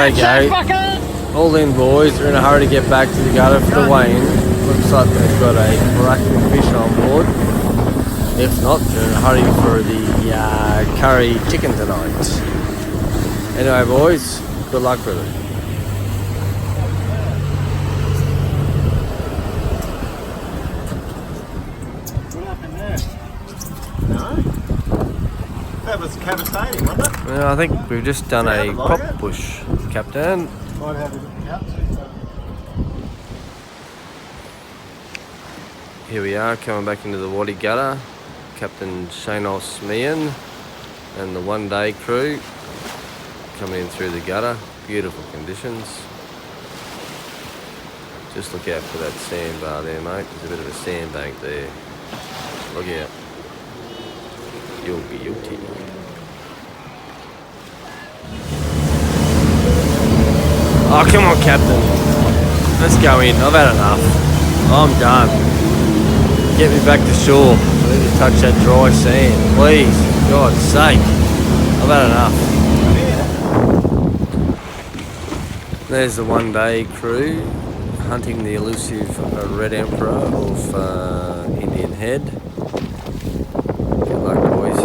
they go. All in, boys. They're in a hurry to get back to the gutter for the Wayne. Looks like they've got a cracking fish on board. If not, they're in a hurry for the curry chicken tonight. Anyway, boys, good luck with it. That was cavitating, wasn't it? Well, I think we've just done a pop push, Captain. Might have it out. Here we are, coming back into the waddy gutter. Captain Shanos Meehan and the one-day crew coming in through the gutter. Beautiful conditions. Just look out for that sandbar there, mate. There's a bit of a sandbank there. Look out. You'll be guilty. Oh, come on, Captain. Let's go in. I've had enough. I'm done. Get me back to shore. I need to touch that dry sand. Please. For God's sake. I've had enough. There's the one-day crew hunting the elusive red emperor off Indian Head. Good luck, boys.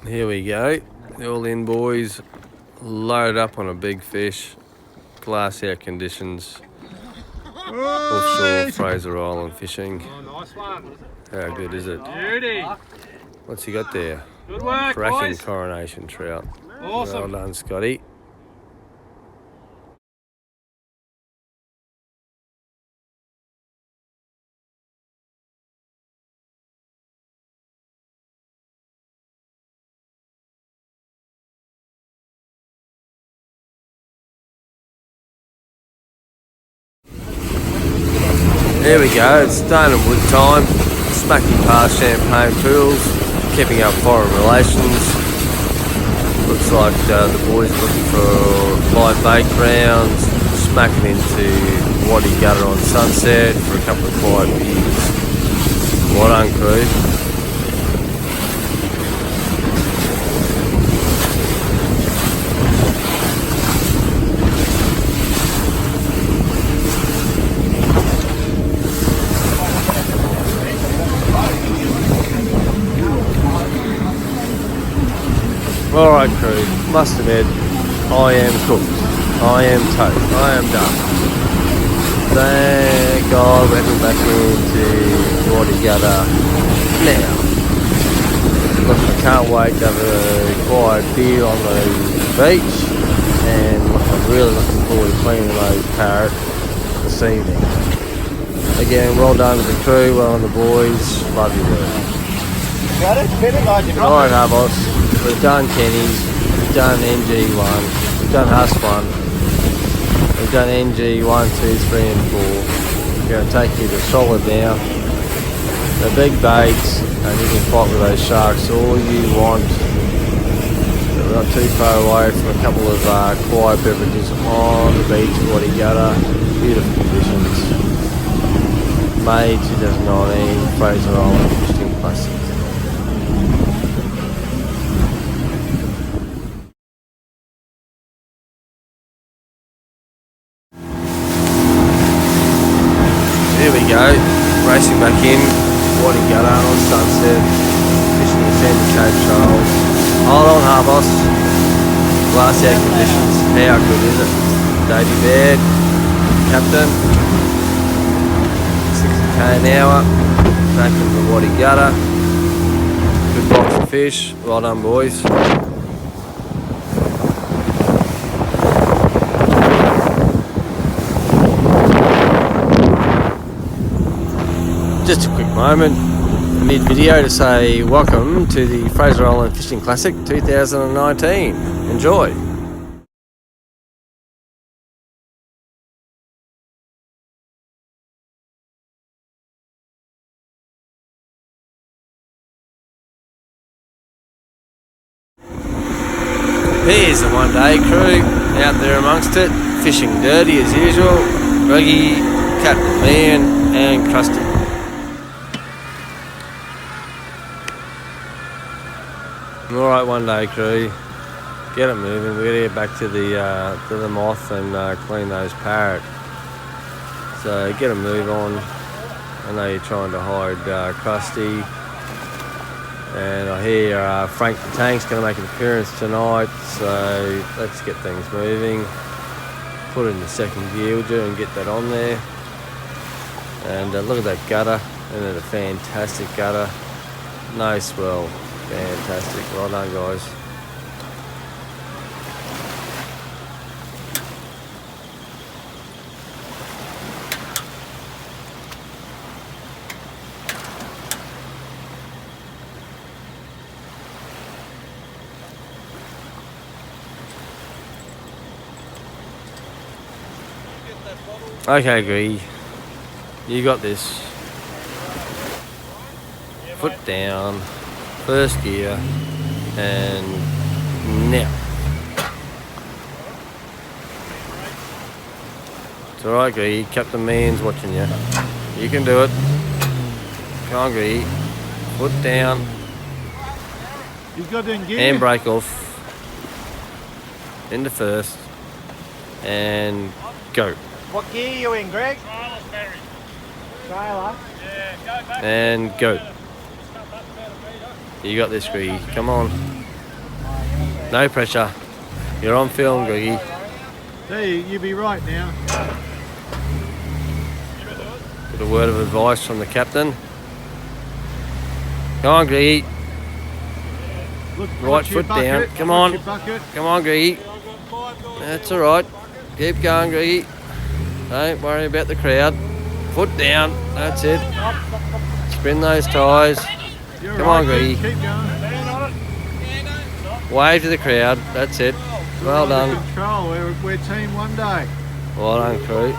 Here we go. All in, boys. Loaded up on a big fish. Glass out conditions. Offshore Fraser Island fishing. Oh, nice one. How good is it? Beauty. What's he got there? Good work, Cracking boys. coronation trout. Awesome. Well done, Scotty. There we go, it's stone and wood time. Smacking past champagne pools, keeping up foreign relations. Looks like the boys are looking for live bait grounds, smacking into waddy gutter on Sunset for a couple of quiet beers. Well done, crew. Alright, crew, must admit, I am cooked. I am toast. I am done. Thank God we're heading back into waddy gutter now. Look, I can't wait to have a quiet beer on the beach, and look, I'm really looking forward to cleaning those parrot this evening. Again, well done to the crew, well done the boys, love you work. Alright, Harbos. We've done Kenny's, we've done NG1, we've done Huss 1, we've done NG 1, 2, 3 and 4. We're going to take you to solid now. The big baits, and you can fight with those sharks all you want. We're not too far away from a couple of quiet beverages on the beach, waddy gutter, beautiful conditions. May 2019, Fraser Island Fishing Classic. Here we go, racing back in, waddy gutter on Sunset, fishing the Sandy Cape shoals. Hold on, Harbos. Glass out conditions, how good is it? Davey Baird, captain, 60k an hour, back into the waddy gutter. Good box of fish, well done, boys. Just a quick moment, mid-video, to say welcome to the Fraser Island Fishing Classic 2019. Enjoy! Here's the one-day crew out there amongst it, fishing dirty as usual. Reggie, Captain Man, and crusty. Alright, one day crew, get it moving. We're gonna get back to the moth and clean those parrot. So get a move on. I know you're trying to hide Krusty, and I hear Frank the Tank's going to make an appearance tonight, so let's get things moving. Put it in the second gear, we'll do and get that on there. And look at that gutter, isn't it a fantastic gutter? No swell, fantastic, well done guys. Okay, Gree, you got this. Foot down, first gear, and now. It's alright, Gree, Captain Mean's watching you. You can do it. Come on, Gree. Foot down. He's got in gear. Handbrake off. Into first. And go. What gear are you in, Greg? Trailer. And go. You got this, Greggy. Come on. No pressure. You're on film, Greggy. There you be right now. Got a word of advice from the captain. Come on, Greggy. Look, Right foot down. Come on. Come on, Greggy. That's alright. Keep going, Greggy. Don't worry about the crowd. Foot down. That's it. Spin those tyres. Come on, Greggy. Keep going. Wave to the crowd. That's it. Well done. Control. We're team one day. Well done, crew.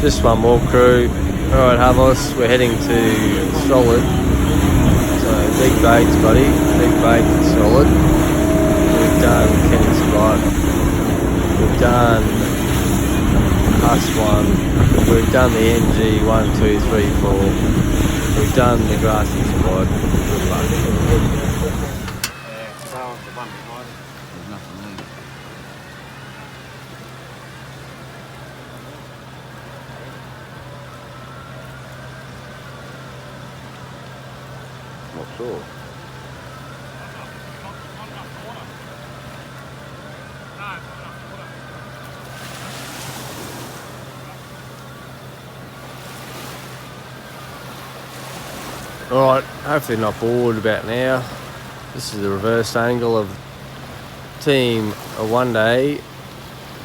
Just one more, crew. Alright, Havos, we're heading to Solid. So big baits, buddy. Big bait and Solid. We've done Kenny Spot. We've done Huss 1. We've done the NG 1, 2, 3, 4. We've done the Grassy Spot. Good luck. Not sure. Alright, hopefully not bored about now. This is the reverse angle of team one day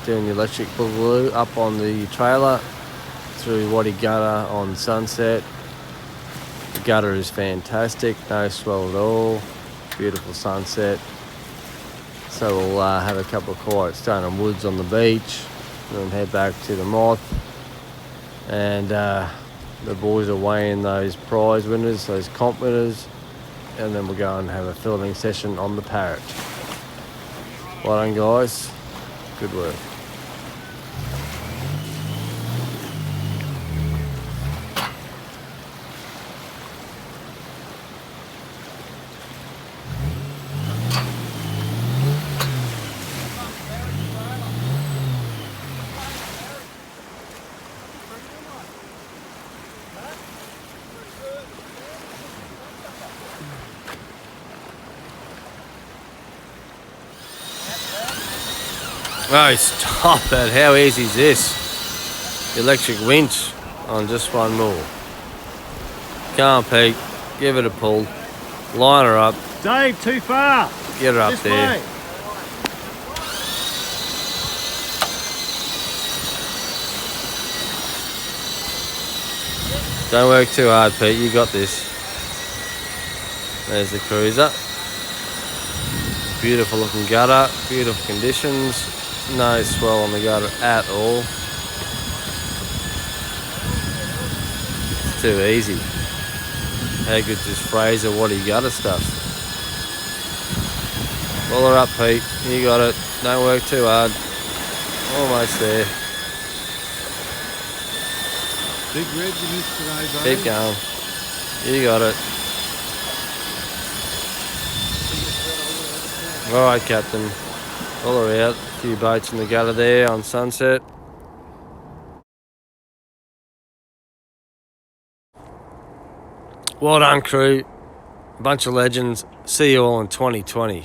doing the electric boogaloo up on the trailer through Waddy Gutter on Sunset. The gutter is fantastic, no swell at all, beautiful sunset. So we'll have a couple of quiet stone and woods on the beach and then head back to the moth. And the boys are weighing those prize winners, those comp winners, and then we'll go and have a filming session on the parrot. Well done guys, good work. Oh, stop it. How easy is this? Electric winch on just one more. Come on, Pete. Give it a pull. Line her up. Dave, too far. Get her up This there. way. Don't work too hard, Pete. You got this. There's the cruiser. beautiful looking gutter, beautiful conditions, no swell on the gutter at all. It's too easy. How good's this Fraser waddy gutter stuff? Pull her up, Pete. You got it. Don't work too hard. Almost there. Big reds in this today, buddy. Keep going. You got it. Alright, Captain. Pull her out. A few boats in the gutter there on sunset. Well done, crew. Bunch of legends. See you all in 2020.